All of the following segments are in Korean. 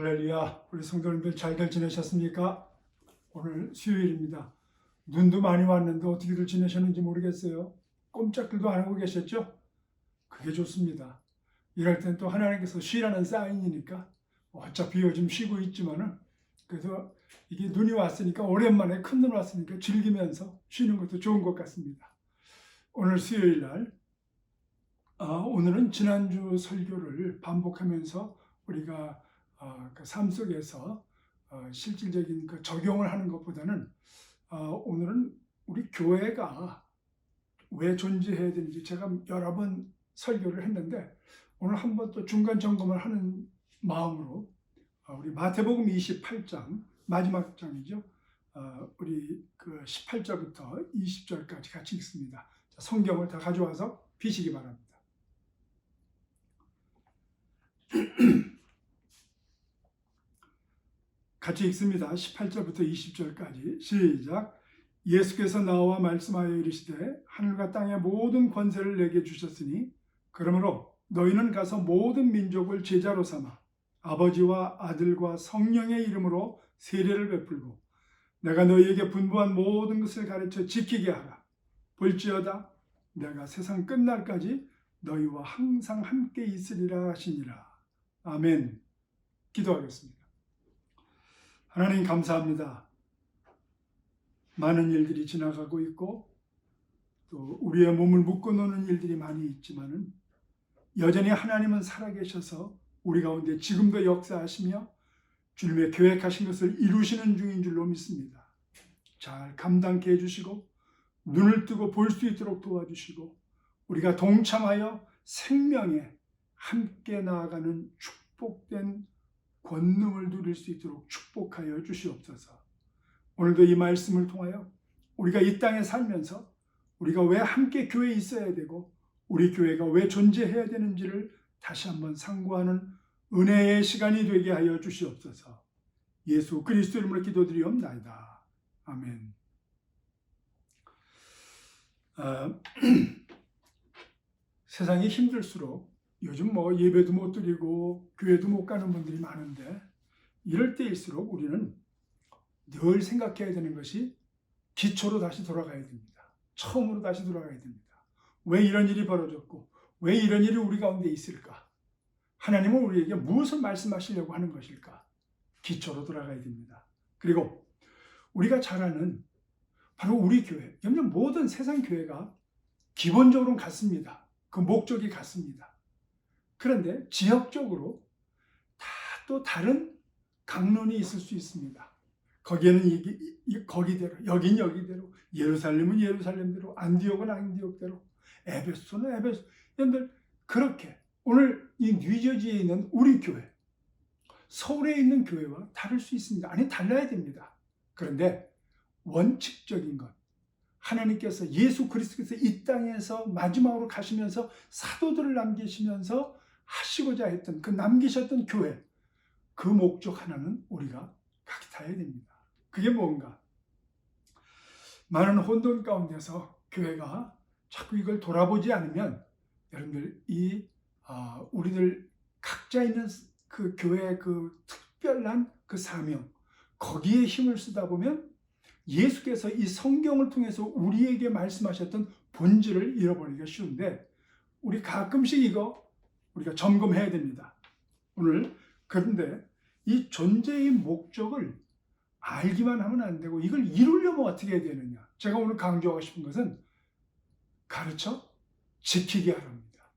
할렐루야. 우리 성도님들 잘들 지내셨습니까? 오늘 수요일입니다. 눈도 많이 왔는데 어떻게들 지내셨는지 모르겠어요. 꼼짝들도 안 하고 계셨죠? 그게 좋습니다. 이럴 땐 또 하나님께서 쉬라는 사인이니까 어차피 요즘 쉬고 있지만은 그래서 이게 눈이 왔으니까 오랜만에 큰 눈 왔으니까 즐기면서 쉬는 것도 좋은 것 같습니다. 오늘 수요일 날 오늘은 지난주 설교를 반복하면서 우리가 그 삶 속에서 실질적인 그 적용을 하는 것보다는 오늘은 우리 교회가 왜 존재해야 되는지 제가 여러 번 설교를 했는데 오늘 한번 또 중간 점검을 하는 마음으로 우리 마태복음 28장 마지막 장이죠. 우리 그 18절부터 20절까지 같이 읽습니다. 성경을 다 가져와서 비시기 바랍니다. 같이 읽습니다. 18절부터 20절까지 시작. 예수께서 나와 말씀하여 이르시되 하늘과 땅의 모든 권세를 내게 주셨으니 그러므로 너희는 가서 모든 민족을 제자로 삼아 아버지와 아들과 성령의 이름으로 세례를 베풀고 내가 너희에게 분부한 모든 것을 가르쳐 지키게 하라. 볼지어다 내가 세상 끝날까지 너희와 항상 함께 있으리라 하시니라. 아멘. 기도하겠습니다. 하나님 감사합니다. 많은 일들이 지나가고 있고 또 우리의 몸을 묶어놓는 일들이 많이 있지만은 여전히 하나님은 살아계셔서 우리 가운데 지금도 역사하시며 주님의 계획하신 것을 이루시는 중인 줄로 믿습니다. 잘 감당케 해주시고 눈을 뜨고 볼 수 있도록 도와주시고 우리가 동참하여 생명에 함께 나아가는 축복된 권능을 누릴 수 있도록 축복하여 주시옵소서. 오늘도 이 말씀을 통하여 우리가 이 땅에 살면서 우리가 왜 함께 교회에 있어야 되고 우리 교회가 왜 존재해야 되는지를 다시 한번 상고하는 은혜의 시간이 되게 하여 주시옵소서. 예수 그리스도 이름으로 기도드리옵나이다. 아멘. 세상이 힘들수록 요즘 예배도 못 드리고 교회도 못 가는 분들이 많은데 이럴 때일수록 우리는 늘 생각해야 되는 것이 기초로 다시 돌아가야 됩니다. 처음으로 다시 돌아가야 됩니다. 왜 이런 일이 벌어졌고 왜 이런 일이 우리 가운데 있을까? 하나님은 우리에게 무엇을 말씀하시려고 하는 것일까? 기초로 돌아가야 됩니다. 그리고 우리가 잘 아는 바로 우리 교회, 모든 세상 교회가 기본적으로는 같습니다. 그 목적이 같습니다. 그런데 지역적으로 다 또 다른 강론이 있을 수 있습니다. 거기에는 거기대로, 여긴 여기대로, 예루살렘은 예루살렘대로, 안디옥은 안디옥대로, 에베소는 에베소. 여러분들 그렇게 오늘 이 뉴저지에 있는 우리 교회, 서울에 있는 교회와 다를 수 있습니다. 아니 달라야 됩니다. 그런데 원칙적인 것, 하나님께서 예수 그리스도께서 이 땅에서 마지막으로 가시면서 사도들을 남기시면서 하시고자 했던 그 남기셨던 교회, 그 목적 하나는 우리가 같아야 됩니다. 그게 뭔가? 많은 혼돈 가운데서 교회가 자꾸 이걸 돌아보지 않으면 여러분들 우리들 각자 있는 그 교회의 그 특별한 그 사명, 거기에 힘을 쓰다 보면 예수께서 이 성경을 통해서 우리에게 말씀하셨던 본질을 잃어버리기가 쉬운데 우리 가끔씩 이거 우리가 점검해야 됩니다. 오늘 그런데 이 존재의 목적을 알기만 하면 안 되고 이걸 이루려면 어떻게 해야 되느냐? 제가 오늘 강조하고 싶은 것은 가르쳐 지키게 하랍니다.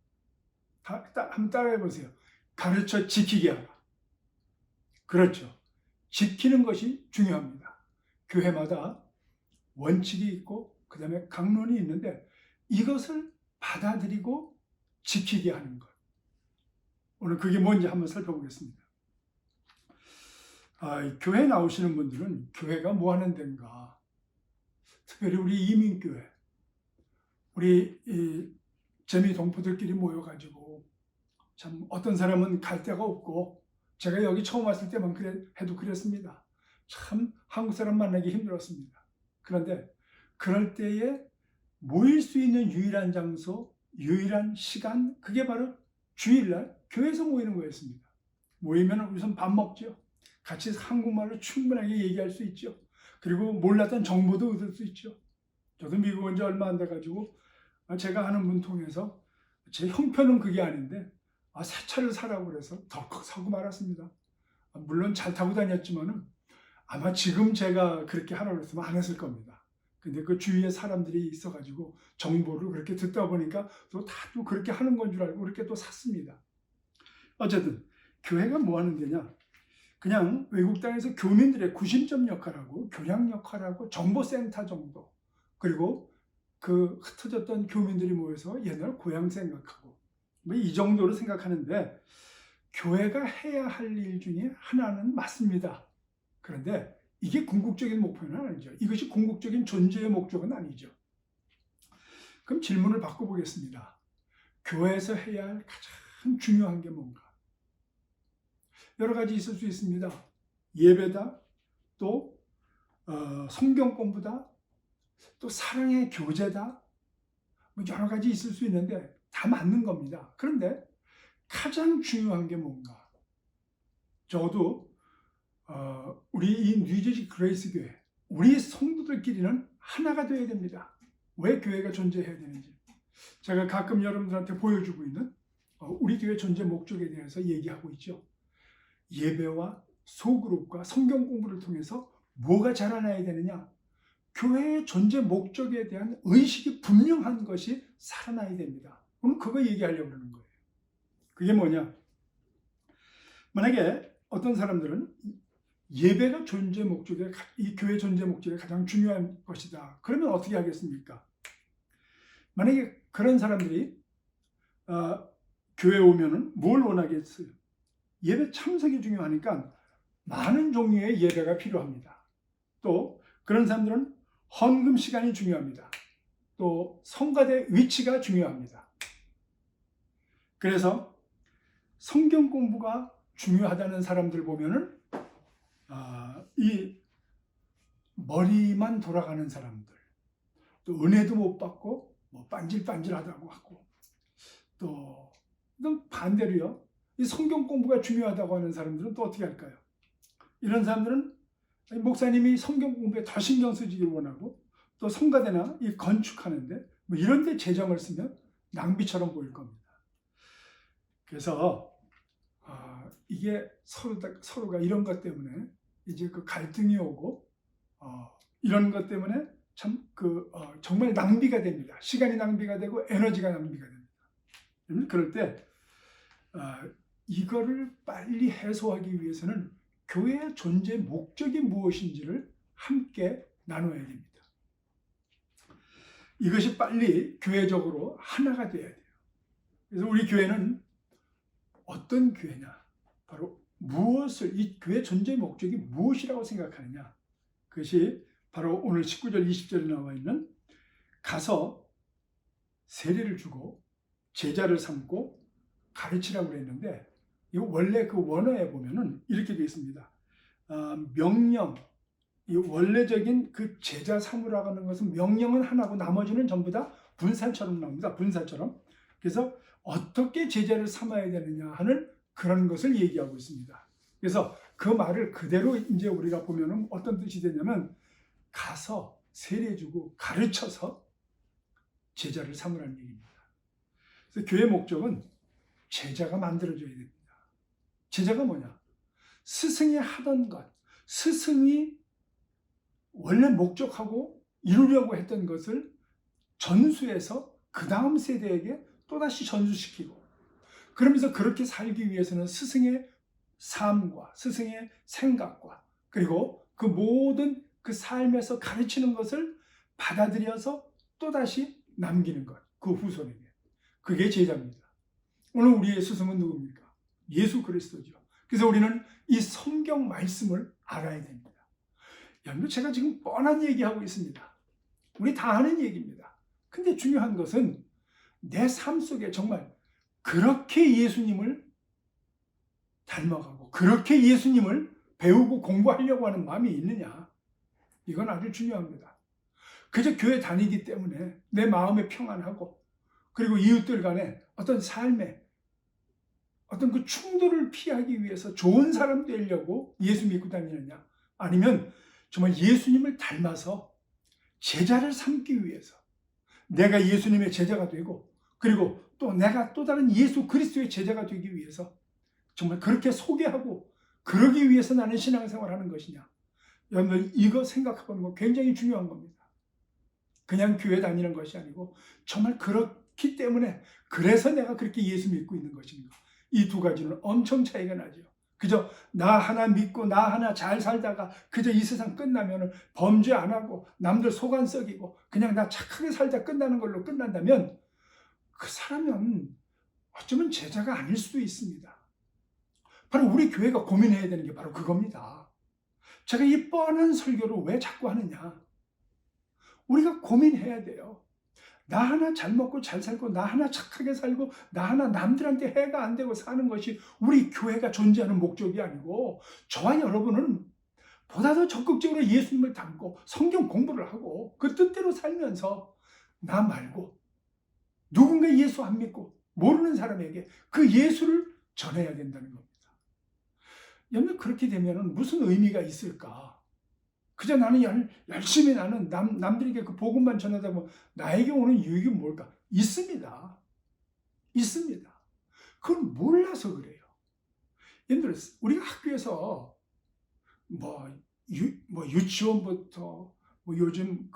한번 따라해 보세요. 가르쳐 지키게 하라. 그렇죠. 지키는 것이 중요합니다. 교회마다 원칙이 있고 그 다음에 강론이 있는데 이것을 받아들이고 지키게 하는 것. 오늘 그게 뭔지 한번 살펴보겠습니다. 교회 나오시는 분들은 교회가 뭐 하는 데인가? 특별히 우리 이민교회, 우리 재미 동포들끼리 모여가지고 참 어떤 사람은 갈 데가 없고 제가 여기 처음 왔을 때만 해도 그랬습니다. 참 한국 사람 만나기 힘들었습니다. 그런데 그럴 때에 모일 수 있는 유일한 장소, 유일한 시간, 그게 바로 주일날 교회에서 모이는 거였습니다. 모이면 우선 밥 먹죠. 같이 한국말로 충분하게 얘기할 수 있죠. 그리고 몰랐던 정보도 얻을 수 있죠. 저도 미국 온 지 얼마 안 돼가지고 제가 아는 분 통해서 제 형편은 그게 아닌데 새 차를 사라고 그래서 덜컥 사고 말았습니다. 물론 잘 타고 다녔지만은 아마 지금 제가 그렇게 하라고 했으면 안 했을 겁니다. 근데 그 주위에 사람들이 있어가지고 정보를 그렇게 듣다 보니까 또 다들 그렇게 하는 건 줄 알고 그렇게 또 샀습니다. 어쨌든 교회가 뭐 하는 데냐? 그냥 외국 땅에서 교민들의 구심점 역할하고 교량 역할하고 정보센터 정도, 그리고 그 흩어졌던 교민들이 모여서 옛날 고향 생각하고 뭐 이 정도로 생각하는데, 교회가 해야 할 일 중에 하나는 맞습니다. 그런데 이게 궁극적인 목표는 아니죠. 이것이 궁극적인 존재의 목적은 아니죠. 그럼 질문을 바꿔보겠습니다. 교회에서 해야 할 가장 중요한 게 뭔가? 여러 가지 있을 수 있습니다. 예배다, 또 성경 공부다, 또 사랑의 교제다, 뭐 여러 가지 있을 수 있는데 다 맞는 겁니다. 그런데 가장 중요한 게 뭔가? 저도 우리 이 뉴저지 그레이스 교회, 우리 성도들끼리는 하나가 되어야 됩니다. 왜 교회가 존재해야 되는지 제가 가끔 여러분들한테 보여주고 있는 우리 교회 존재 목적에 대해서 얘기하고 있죠. 예배와 소그룹과 성경 공부를 통해서 뭐가 자라나야 되느냐? 교회의 존재 목적에 대한 의식이 분명한 것이 살아나야 됩니다. 오늘 그거 얘기하려고 하는 거예요. 그게 뭐냐? 만약에 어떤 사람들은 예배가 존재 목적에, 이 교회 존재 목적에 가장 중요한 것이다. 그러면 어떻게 하겠습니까? 만약에 그런 사람들이 교회에 오면은 뭘 원하겠어요? 예배 참석이 중요하니까 많은 종류의 예배가 필요합니다. 또 그런 사람들은 헌금 시간이 중요합니다. 또 성가대 위치가 중요합니다. 그래서 성경 공부가 중요하다는 사람들 보면은 이 머리만 돌아가는 사람들, 또 은혜도 못 받고 뭐 빤질빤질하다고 하고, 또 반대로요, 이 성경 공부가 중요하다고 하는 사람들은 또 어떻게 할까요? 이런 사람들은 목사님이 성경 공부에 더 신경 쓰기를 원하고, 또 성가대나 이 건축하는데 뭐 이런 데 재정을 쓰면 낭비처럼 보일 겁니다. 그래서 이게 서로가 이런 것 때문에 이제 그 갈등이 오고 이런 것 때문에 참 정말 낭비가 됩니다. 시간이 낭비가 되고 에너지가 낭비가 됩니다. 그럴 때 이거를 빨리 해소하기 위해서는 교회의 존재 목적이 무엇인지를 함께 나눠야 됩니다. 이것이 빨리 교회적으로 하나가 돼야 돼요. 그래서 우리 교회는 어떤 교회냐? 바로 무엇을, 이 교회 존재 목적이 무엇이라고 생각하느냐? 그것이 바로 오늘 19절 20절에 나와 있는 가서 세례를 주고 제자를 삼고 가르치라고 그랬는데, 이 원래 그 원어에 보면은 이렇게 되어 있습니다. 명령, 이 원래적인 그 제자 삼으라고 하는 것은 명령은 하나고 나머지는 전부 다 분사처럼 나옵니다. 분사처럼. 그래서 어떻게 제자를 삼아야 되느냐 하는 그런 것을 얘기하고 있습니다. 그래서 그 말을 그대로 이제 우리가 보면은 어떤 뜻이 되냐면, 가서 세례주고 가르쳐서 제자를 삼으라는 얘기입니다. 그래서 교회 목적은 제자가 만들어져야 됩니다. 제자가 뭐냐? 스승이 하던 것, 스승이 원래 목적하고 이루려고 했던 것을 전수해서 그 다음 세대에게 또다시 전수시키고, 그러면서 그렇게 살기 위해서는 스승의 삶과 스승의 생각과 그리고 그 모든 그 삶에서 가르치는 것을 받아들여서 또다시 남기는 것, 그 후손에게. 그게 제자입니다. 오늘 우리의 스승은 누굽니까? 예수 그리스도죠. 그래서 우리는 이 성경 말씀을 알아야 됩니다. 여러분, 제가 지금 뻔한 얘기하고 있습니다. 우리 다 아는 얘기입니다. 근데 중요한 것은 내 삶 속에 정말 그렇게 예수님을 닮아가고 그렇게 예수님을 배우고 공부하려고 하는 마음이 있느냐, 이건 아주 중요합니다. 그저 교회 다니기 때문에 내 마음에 평안하고, 그리고 이웃들 간에 어떤 삶에 어떤 그 충돌을 피하기 위해서 좋은 사람 되려고 예수 믿고 다니느냐? 아니면 정말 예수님을 닮아서 제자를 삼기 위해서 내가 예수님의 제자가 되고, 그리고 또 내가 또 다른 예수 그리스도의 제자가 되기 위해서 정말 그렇게 소개하고 그러기 위해서 나는 신앙생활을 하는 것이냐? 여러분들 이거 생각해보는 거 굉장히 중요한 겁니다. 그냥 교회 다니는 것이 아니고 정말 그렇기 때문에 그래서 내가 그렇게 예수 믿고 있는 것인가? 이 두 가지는 엄청 차이가 나죠. 그저 나 하나 믿고 나 하나 잘 살다가 그저 이 세상 끝나면 범죄 안 하고 남들 속 안 썩이고 그냥 나 착하게 살다 끝나는 걸로 끝난다면 그 사람은 어쩌면 제자가 아닐 수도 있습니다. 바로 우리 교회가 고민해야 되는 게 바로 그겁니다. 제가 이 뻔한 설교를 왜 자꾸 하느냐? 우리가 고민해야 돼요. 나 하나 잘 먹고 잘 살고 나 하나 착하게 살고 나 하나 남들한테 해가 안 되고 사는 것이 우리 교회가 존재하는 목적이 아니고, 저와 여러분은 보다 더 적극적으로 예수님을 닮고 성경 공부를 하고 그 뜻대로 살면서 나 말고 누군가 예수 안 믿고 모르는 사람에게 그 예수를 전해야 된다는 겁니다. 여러분, 그렇게 되면 무슨 의미가 있을까? 그저 나는 열심히 나는 남들에게 그 복음만 전하다 보면 나에게 오는 유익이 뭘까? 있습니다. 있습니다. 그건 몰라서 그래요. 예를 들어 우리가 학교에서 유치원부터 요즘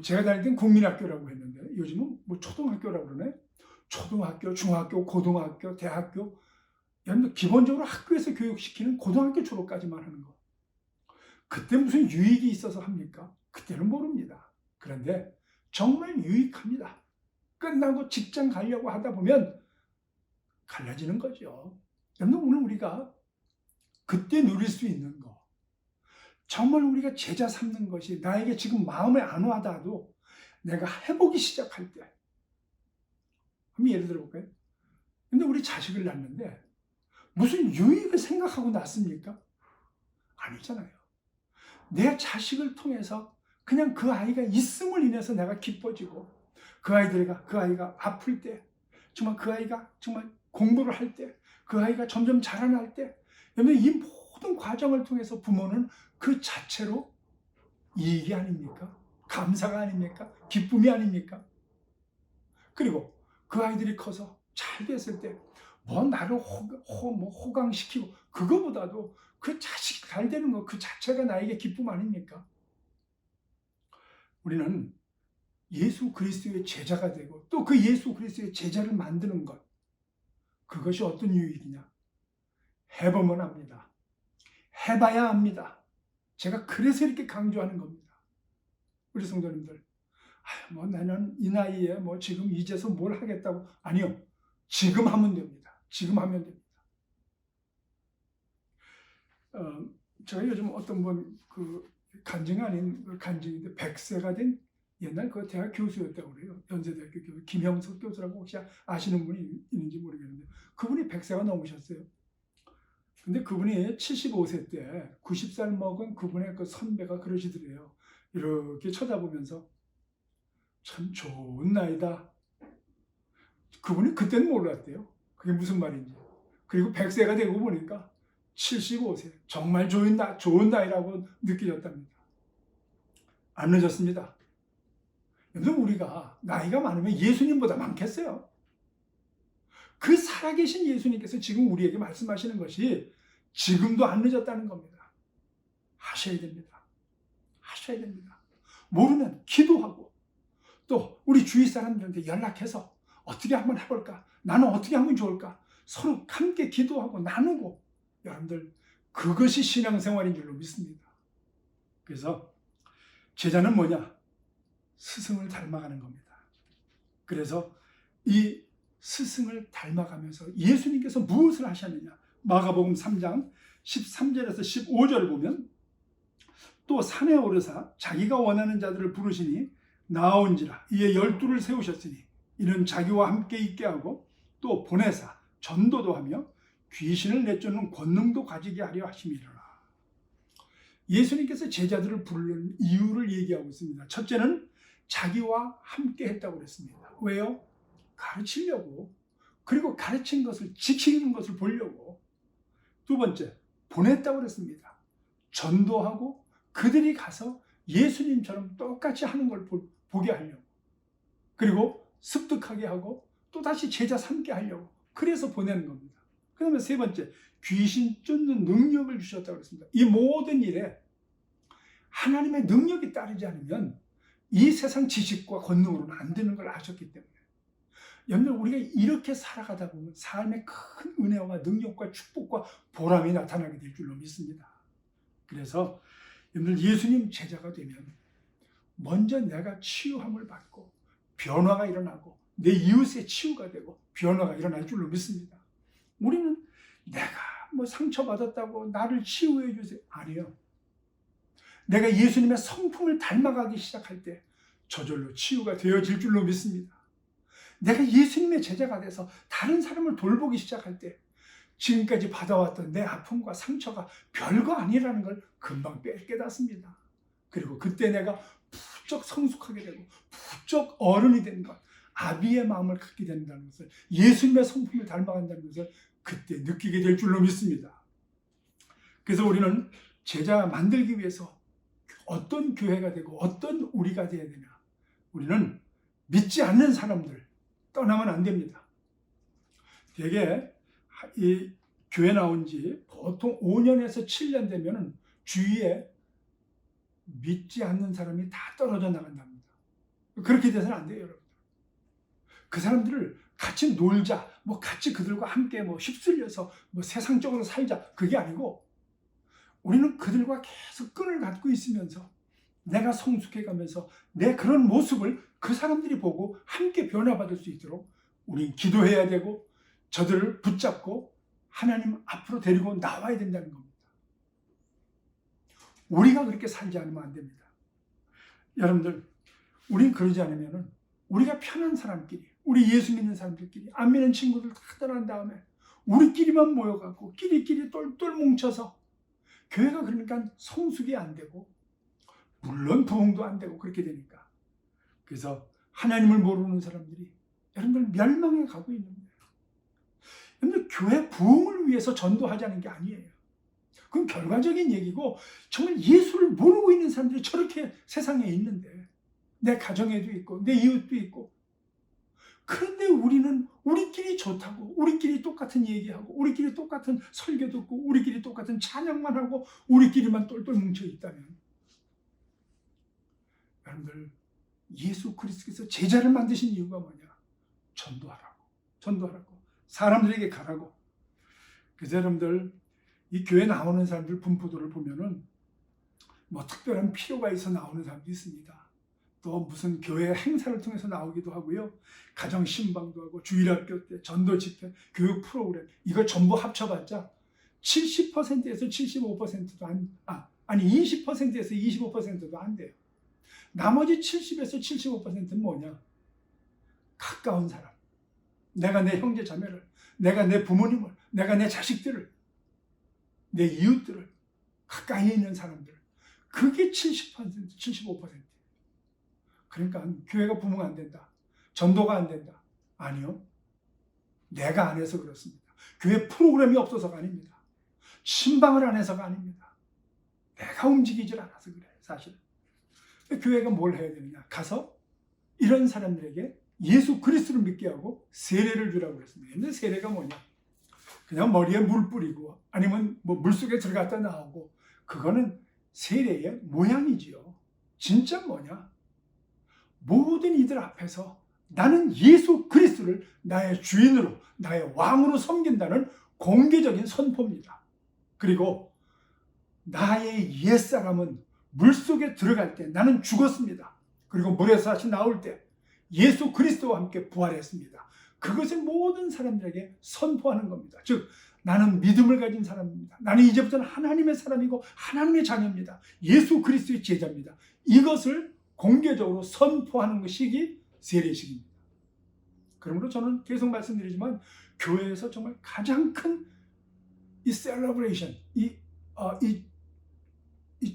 제가 다닐 땐 국민학교라고 했는데 요즘은 초등학교라고 그러네. 초등학교, 중학교, 고등학교, 대학교. 여러분, 기본적으로 학교에서 교육시키는 고등학교 졸업까지만 하는 거. 그때 무슨 유익이 있어서 합니까? 그때는 모릅니다. 그런데 정말 유익합니다. 끝나고 직장 가려고 하다 보면 갈라지는 거죠. 여러분, 오늘 우리가 그때 누릴 수 있는 거, 정말 우리가 제자 삼는 것이 나에게 지금 마음에 안 와닿아도 내가 해보기 시작할 때, 한번 예를 들어볼까요? 근데 우리 자식을 낳는데 무슨 유익을 생각하고 낳습니까? 아니잖아요. 내 자식을 통해서 그냥 그 아이가 있음을 인해서 내가 기뻐지고, 그 아이가 아플 때, 정말 그 아이가 정말 공부를 할 때, 그 아이가 점점 자라날 때, 여러분, 이 모든 과정을 통해서 부모는 그 자체로 이익이 아닙니까? 감사가 아닙니까? 기쁨이 아닙니까? 그리고 그 아이들이 커서 잘 됐을 때 나를 호강시키고, 그거보다도 그 자식 잘 되는 것 그 자체가 나에게 기쁨 아닙니까? 우리는 예수 그리스도의 제자가 되고 또 그 예수 그리스도의 제자를 만드는 것, 그것이 어떤 유익이냐? 해보면 압니다. 해봐야 합니다. 제가 그래서 이렇게 강조하는 겁니다. 우리 성도님들, 나는 이 나이에 지금 이제서 뭘 하겠다고, 아니요. 지금 하면 됩니다. 지금 하면 됩니다. 제가 요즘 어떤 간증이 아닌 간증인데 100세가 된 옛날 그 대학 교수였다고 그래요. 연세대학교 교수 김형석 교수라고 혹시 아시는 분이 있는지 모르겠는데 그분이 100세가 넘으셨어요. 근데 그분이 75세 때 90살 먹은 그분의 그 선배가 그러시더래요. 이렇게 쳐다보면서 참 좋은 나이다. 그분이 그때는 몰랐대요. 그게 무슨 말인지. 그리고 100세가 되고 보니까 75세, 정말 좋은 나이라고 느껴졌답니다. 안 늦었습니다. 여러분, 우리가 나이가 많으면 예수님보다 많겠어요? 그 살아계신 예수님께서 지금 우리에게 말씀하시는 것이 지금도 안 늦었다는 겁니다. 하셔야 됩니다. 하셔야 됩니다. 모르면 기도하고 또 우리 주위 사람들한테 연락해서 어떻게 한번 해볼까? 나는 어떻게 하면 좋을까? 서로 함께 기도하고 나누고, 여러분들, 그것이 신앙생활인 줄로 믿습니다. 그래서 제자는 뭐냐? 스승을 닮아가는 겁니다. 그래서 이 스승을 닮아가면서 예수님께서 무엇을 하셨느냐? 마가복음 3장 13절에서 15절을 보면, 또 산에 오르사 자기가 원하는 자들을 부르시니 나온지라 이에 12를 세우셨으니 이는 자기와 함께 있게 하고 또 보내사 전도도 하며 귀신을 내쫓는 권능도 가지게 하려 하심이라. 예수님께서 제자들을 부르는 이유를 얘기하고 있습니다. 첫째는 자기와 함께 했다고 그랬습니다. 왜요? 가르치려고, 그리고 가르친 것을 지키는 것을 보려고. 두 번째, 보냈다고 그랬습니다. 전도하고 그들이 가서 예수님처럼 똑같이 하는 걸 보게 하려고. 그리고 습득하게 하고 또다시 제자 삼게 하려고. 그래서 보내는 겁니다. 그 다음에 세 번째, 귀신 쫓는 능력을 주셨다고 그랬습니다. 이 모든 일에 하나님의 능력이 따르지 않으면 이 세상 지식과 권능으로는 안 되는 걸 아셨기 때문에. 여러분들, 우리가 이렇게 살아가다 보면 삶의 큰 은혜와 능력과 축복과 보람이 나타나게 될 줄로 믿습니다. 그래서 여러분들, 예수님 제자가 되면 먼저 내가 치유함을 받고 변화가 일어나고 내 이웃의 치유가 되고 변화가 일어날 줄로 믿습니다. 우리는 내가 뭐 상처받았다고 나를 치유해 주세요. 아니에요. 내가 예수님의 성품을 닮아가기 시작할 때 저절로 치유가 되어질 줄로 믿습니다. 내가 예수님의 제자가 돼서 다른 사람을 돌보기 시작할 때 지금까지 받아왔던 내 아픔과 상처가 별거 아니라는 걸 금방 깨닫습니다. 그리고 그때 내가 부쩍 성숙하게 되고 부쩍 어른이 되는 것, 아비의 마음을 갖게 된다는 것을, 예수님의 성품을 닮아간다는 것을 그때 느끼게 될 줄로 믿습니다. 그래서 우리는 제자 만들기 위해서 어떤 교회가 되고 어떤 우리가 되어야 되냐. 우리는 믿지 않는 사람들 떠나면 안 됩니다. 되게 이 교회 나온 지 보통 5년에서 7년 되면 주위에 믿지 않는 사람이 다 떨어져 나간답니다. 그렇게 돼서는 안 돼요, 여러분. 그 사람들을 같이 놀자, 뭐 같이 그들과 함께 뭐 휩쓸려서 뭐 세상적으로 살자, 그게 아니고 우리는 그들과 계속 끈을 갖고 있으면서 내가 성숙해 가면서 내 그런 모습을 그 사람들이 보고 함께 변화받을 수 있도록 우리는 기도해야 되고 저들을 붙잡고 하나님 앞으로 데리고 나와야 된다는 겁니다. 우리가 그렇게 살지 않으면 안 됩니다. 여러분들, 우린 그러지 않으면 우리가 편한 사람끼리, 우리 예수 믿는 사람들끼리, 안 믿는 친구들 다 떠난 다음에 우리끼리만 모여갖고 끼리끼리 똘똘 뭉쳐서 교회가 그러니까 성숙이 안 되고 물론 부흥도 안 되고 그렇게 되니까. 그래서 하나님을 모르는 사람들이 여러분들 멸망에 가고 있는 거예요. 여러분들, 교회 부흥을 위해서 전도하자는 게 아니에요. 그건 결과적인 얘기고, 정말 예수를 모르고 있는 사람들이 저렇게 세상에 있는데, 내 가정에도 있고 내 이웃도 있고, 그런데 우리는 우리끼리 좋다고, 우리끼리 똑같은 얘기하고, 우리끼리 똑같은 설교 듣고, 우리끼리 똑같은 찬양만 하고, 우리끼리만 똘똘 뭉쳐 있다면, 여러분들, 예수 그리스도께서 제자를 만드신 이유가 뭐냐? 전도하라고, 사람들에게 가라고. 그래서 여러분들, 이 교회 나오는 사람들 분포도를 보면은 뭐 특별한 필요가 있어 나오는 사람도 있습니다. 또 무슨 교회 행사를 통해서 나오기도 하고요. 가정 신방도 하고, 주일학교 때 전도 집회, 교육 프로그램, 이거 전부 합쳐봤자 70%에서 75%도 아니 20%에서 25%도 안 돼요. 나머지 70에서 75%는 뭐냐? 가까운 사람. 내가 내 형제 자매를, 내가 내 부모님을, 내가 내 자식들을, 내 이웃들을, 가까이 있는 사람들. 그게 70%, 75%. 그러니까 교회가 부흥 안 된다, 전도가 안 된다. 아니요. 내가 안 해서 그렇습니다. 교회 프로그램이 없어서가 아닙니다. 신방을 안 해서가 아닙니다. 내가 움직이질 않아서 그래요, 사실. 교회가 뭘 해야 되느냐? 가서 이런 사람들에게 예수 그리스도를 믿게 하고 세례를 주라고 그랬습니다. 근데 세례가 뭐냐? 그냥 머리에 물 뿌리고 아니면 뭐 물속에 들어갔다 나오고, 그거는 세례의 모양이지요. 진짜 뭐냐? 모든 이들 앞에서 나는 예수 그리스도를 나의 주인으로, 나의 왕으로 섬긴다는 공개적인 선포입니다. 그리고 나의 옛사람은 물속에 들어갈 때 나는 죽었습니다. 그리고 물에서 다시 나올 때 예수 그리스도와 함께 부활했습니다. 그것을 모든 사람들에게 선포하는 겁니다. 즉, 나는 믿음을 가진 사람입니다. 나는 이제부터는 하나님의 사람이고 하나님의 자녀입니다. 예수 그리스도의 제자입니다. 이것을 공개적으로 선포하는 것이 세례식입니다. 그러므로 저는 계속 말씀드리지만, 교회에서 정말 가장 큰 이 셀러브레이션, 이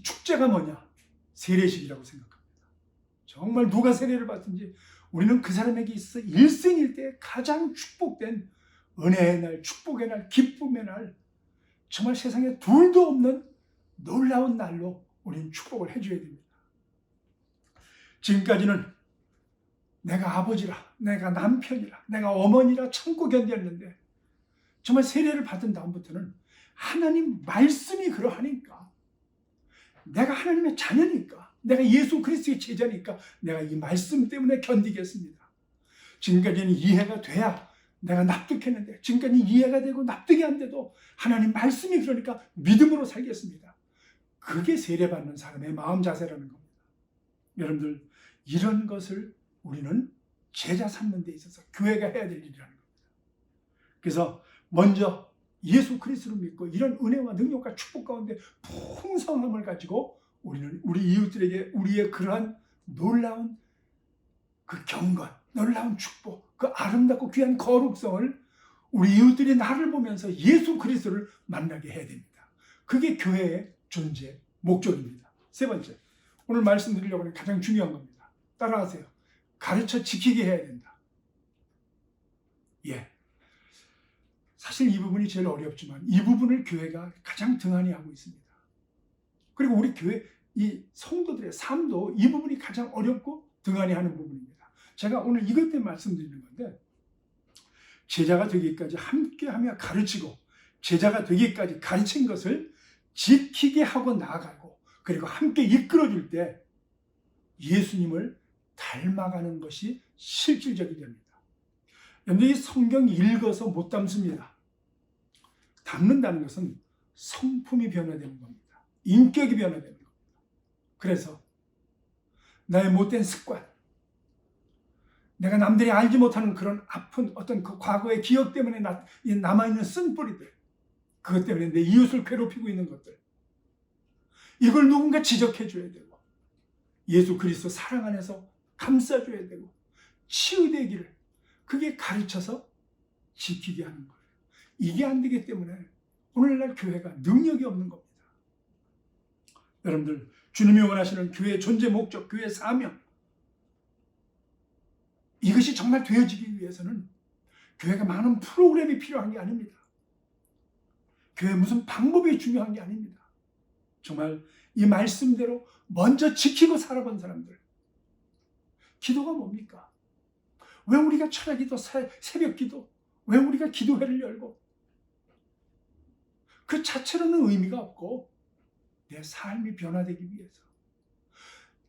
축제가 뭐냐? 세례식이라고 생각합니다. 정말 누가 세례를 받든지 우리는 그 사람에게 있어서 일생일 때 가장 축복된 은혜의 날, 축복의 날, 기쁨의 날, 정말 세상에 둘도 없는 놀라운 날로 우리는 축복을 해줘야 됩니다. 지금까지는 내가 아버지라, 내가 남편이라, 내가 어머니라 참고 견뎠는데 정말 세례를 받은 다음부터는 하나님 말씀이 그러하니까, 내가 하나님의 자녀니까, 내가 예수 그리스도의 제자니까 내가 이 말씀 때문에 견디겠습니다. 지금까지는 이해가 돼야 내가 납득했는데, 지금까지 이해가 되고 납득이 안 돼도 하나님 말씀이 그러니까 믿음으로 살겠습니다. 그게 세례받는 사람의 마음 자세라는 겁니다. 여러분들, 이런 것을 우리는 제자 삼는 데 있어서 교회가 해야 될 일이라는 겁니다. 그래서 먼저 예수 그리스도를 믿고 이런 은혜와 능력과 축복 가운데 풍성함을 가지고 우리는 우리 이웃들에게 우리의 그러한 놀라운 그 경건, 놀라운 축복, 그 아름답고 귀한 거룩성을 우리 이웃들이 나를 보면서 예수 그리스도를 만나게 해야 됩니다. 그게 교회의 존재 목적입니다. 세 번째, 오늘 말씀드리려고 하는 가장 중요한 겁니다. 따라하세요. 가르쳐 지키게 해야 된다. 예. 사실 이 부분이 제일 어렵지만 이 부분을 교회가 가장 등한히 하고 있습니다. 그리고 우리 교회 이 성도들의 삶도 이 부분이 가장 어렵고 등한히 하는 부분입니다. 제가 오늘 이것 때문에 말씀드리는 건데, 제자가 되기까지 함께하며 가르치고 제자가 되기까지 가르친 것을 지키게 하고 나아가고 그리고 함께 이끌어줄 때 예수님을 닮아가는 것이 실질적이 됩니다. 여러분들, 이 성경 읽어서 못 담습니다. 담는다는 것은 성품이 변화되는 겁니다. 인격이 변화되는 겁니다. 그래서 나의 못된 습관, 내가 남들이 알지 못하는 그런 아픈 어떤 그 과거의 기억 때문에 남아있는 쓴뿌리들, 그것 때문에 내 이웃을 괴롭히고 있는 것들, 이걸 누군가 지적해줘야 되고 예수 그리스도 사랑 안에서 감싸줘야 되고 치유되기를, 그게 가르쳐서 지키게 하는 거예요. 이게 안 되기 때문에 오늘날 교회가 능력이 없는 겁니다. 여러분들, 주님이 원하시는 교회의 존재 목적, 교회의 사명, 이것이 정말 되어지기 위해서는 교회가 많은 프로그램이 필요한 게 아닙니다. 교회 무슨 방법이 중요한 게 아닙니다. 정말 이 말씀대로 먼저 지키고 살아본 사람들. 기도가 뭡니까? 왜 우리가 철야기도, 새벽기도, 왜 우리가 기도회를 열고, 그 자체로는 의미가 없고 내 삶이 변화되기 위해서,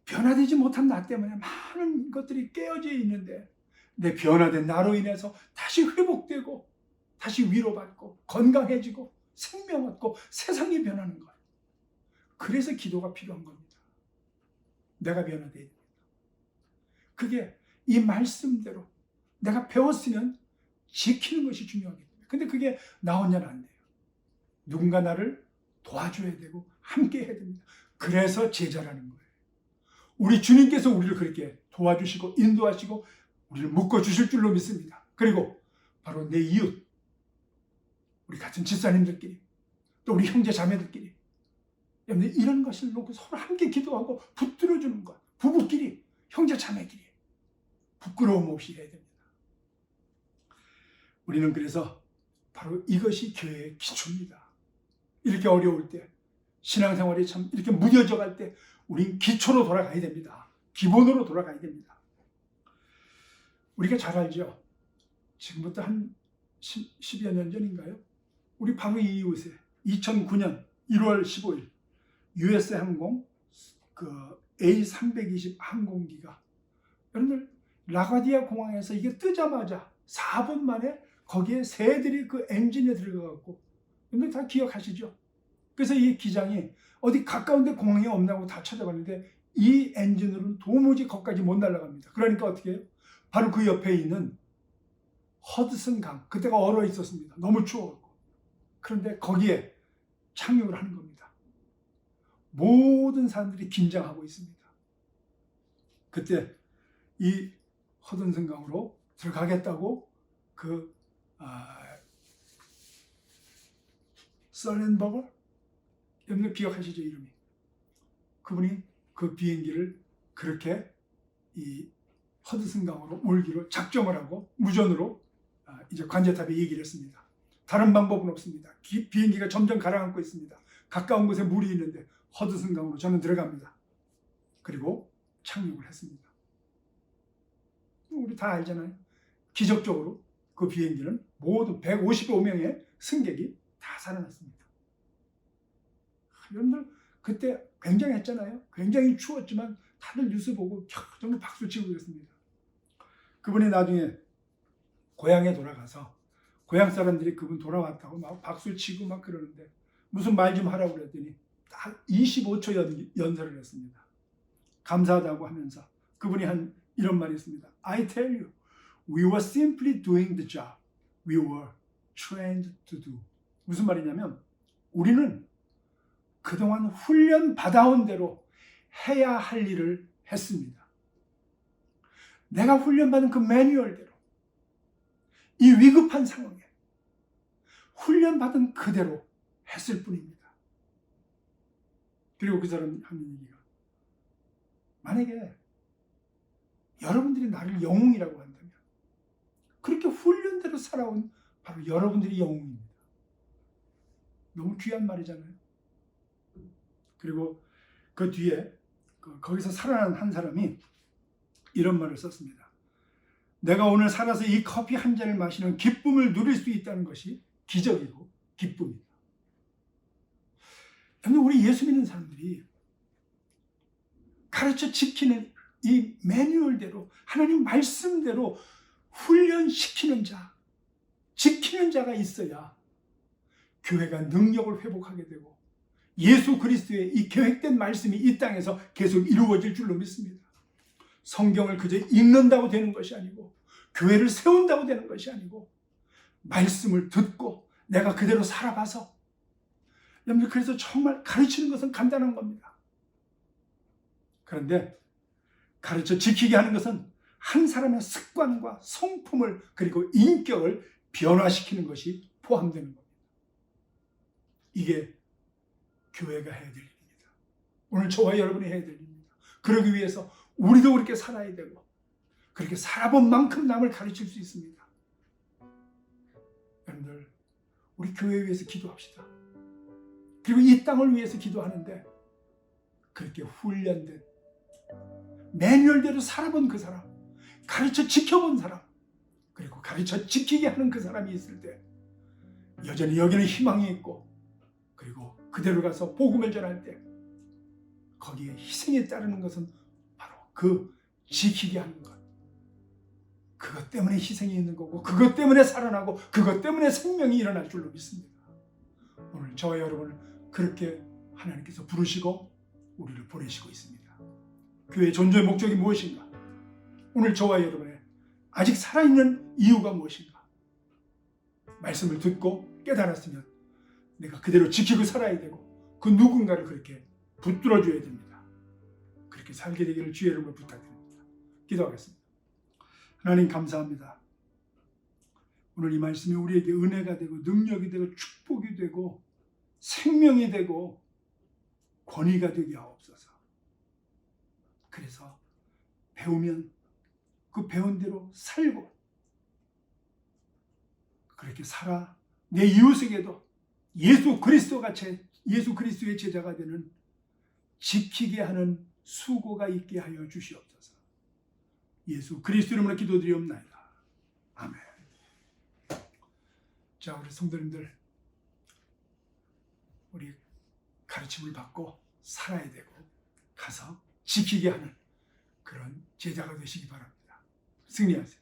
변화되지 못한 나 때문에 많은 것들이 깨어져 있는데 내 변화된 나로 인해서 다시 회복되고 다시 위로받고 건강해지고 생명 얻고 세상이 변하는 거예요. 그래서 기도가 필요한 겁니다. 내가 변화돼야 됩니다. 그게 이 말씀대로 내가 배웠으면 지키는 것이 중요하기 때문에. 근데 그게 나 혼자는 안 돼요. 누군가 나를 도와줘야 되고 함께 해야 됩니다. 그래서 제자라는 거예요. 우리 주님께서 우리를 그렇게 도와주시고 인도하시고 우리를 묶어주실 줄로 믿습니다. 그리고 바로 내 이웃, 우리 같은 집사님들끼리, 또 우리 형제 자매들끼리, 여러분들, 이런 것을 놓고 서로 함께 기도하고 붙들어주는 것, 부부끼리, 형제 자매끼리 부끄러움 없이 해야 됩니다. 우리는 그래서 바로 이것이 교회의 기초입니다. 이렇게 어려울 때, 신앙생활이 참 이렇게 무뎌져 갈 때 우린 기초로 돌아가야 됩니다. 기본으로 돌아가야 됩니다. 우리가 잘 알죠? 지금부터 한 10여 년 전인가요? 우리 바로 이웃에 2009년 1월 15일 USA 항공 그 A320 항공기가, 여러분들, 라과디아 공항에서 이게 뜨자마자 4분 만에 거기에 새들이 그 엔진에 들어가갖고, 여러분들 다 기억하시죠? 그래서 이 기장이 어디 가까운 데 공항이 없나고 다 찾아봤는데 이 엔진으로는 도무지 거기까지 못 날아갑니다. 그러니까 어떻게 해요? 바로 그 옆에 있는 허드슨 강, 그때가 얼어 있었습니다. 너무 추워갖고. 그런데 거기에 착륙을 하는 겁니다. 모든 사람들이 긴장하고 있습니다. 그때 이 허드슨 강으로 들어가겠다고 그 설렌버거, 여러분들 기억하시죠, 이름이? 그분이 그 비행기를 그렇게 이 허드슨 강으로 몰기로 작정을 하고 무전으로 이제 관제탑에 얘기를 했습니다. 다른 방법은 없습니다. 비행기가 점점 가라앉고 있습니다. 가까운 곳에 물이 있는데 허드슨강으로 저는 들어갑니다. 그리고 착륙을 했습니다. 우리 다 알잖아요. 기적적으로 그 비행기는 모두 155명의 승객이 다 살아났습니다. 여러분들 그때 굉장했잖아요. 굉장히 추웠지만 다들 뉴스 보고 정말 박수치고 그랬습니다. 그분이 나중에 고향에 돌아가서 고향 사람들이 그분 돌아왔다고 막 박수치고 막 그러는데 무슨 말 좀 하라고 그랬더니 딱 25초 연설을 했습니다. 감사하다고 하면서 그분이 한 이런 말이 있습니다. I tell you, we were simply doing the job we were trained to do. 무슨 말이냐면 우리는 그동안 훈련 받아온 대로 해야 할 일을 했습니다. 내가 훈련받은 그 매뉴얼대로 이 위급한 상황에 훈련받은 그대로 했을 뿐입니다. 그리고 그 사람 하는 얘기가 만약에 여러분들이 나를 영웅이라고 한다면 그렇게 훈련대로 살아온 바로 여러분들이 영웅입니다. 너무 귀한 말이잖아요. 그리고 그 뒤에 거기서 살아난 한 사람이 이런 말을 썼습니다. 내가 오늘 살아서 이 커피 한 잔을 마시는 기쁨을 누릴 수 있다는 것이 기적이고 기쁨이다. 여러분, 우리 예수 믿는 사람들이 가르쳐 지키는 이 매뉴얼대로 하나님 말씀대로 훈련시키는 자, 지키는 자가 있어야 교회가 능력을 회복하게 되고 예수 그리스도의 이 계획된 말씀이 이 땅에서 계속 이루어질 줄로 믿습니다. 성경을 그저 읽는다고 되는 것이 아니고 교회를 세운다고 되는 것이 아니고 말씀을 듣고 내가 그대로 살아봐서 여러분들 그래서 정말 가르치는 것은 간단한 겁니다. 그런데 가르쳐 지키게 하는 것은 한 사람의 습관과 성품을 그리고 인격을 변화시키는 것이 포함되는 겁니다. 이게 교회가 해야 될 일입니다. 오늘 저와 여러분이 해야 될 일입니다. 그러기 위해서 우리도 그렇게 살아야 되고 그렇게 살아본 만큼 남을 가르칠 수 있습니다. 여러분들 우리 교회 위해서 기도합시다. 그리고 이 땅을 위해서 기도하는데 그렇게 훈련된 매뉴얼대로 살아본 그 사람, 가르쳐 지켜본 사람, 그리고 가르쳐 지키게 하는 그 사람이 있을 때 여전히 여기는 희망이 있고 그리고 그대로 가서 복음을 전할 때 거기에 희생이 따르는 것은 바로 그 지키게 하는 것. 그것 때문에 희생이 있는 거고 그것 때문에 살아나고 그것 때문에 생명이 일어날 줄로 믿습니다. 오늘 저와 여러분을 그렇게 하나님께서 부르시고 우리를 보내시고 있습니다. 교회의 존재의 목적이 무엇인가? 오늘 저와 여러분의 아직 살아있는 이유가 무엇인가? 말씀을 듣고 깨달았으면 내가 그대로 지키고 살아야 되고 그 누군가를 그렇게 붙들어줘야 됩니다. 그렇게 살게 되기를 주의 이름으로 부탁드립니다. 기도하겠습니다. 하나님 감사합니다. 오늘 이 말씀이 우리에게 은혜가 되고 능력이 되고 축복이 되고 생명이 되고 권위가 되게 하옵소서. 그래서 배우면 그 배운 대로 살고 그렇게 살아 내 이웃에게도 예수 그리스도의 제자가 되는 지키게 하는 수고가 있게 하여 주시옵소서. 예수 그리스도 이름으로 기도드리옵나이다. 아멘. 자, 우리 성도님들 우리 가르침을 받고 살아야 되고 가서 지키게 하는 그런 제자가 되시기 바랍니다. 승리하세요.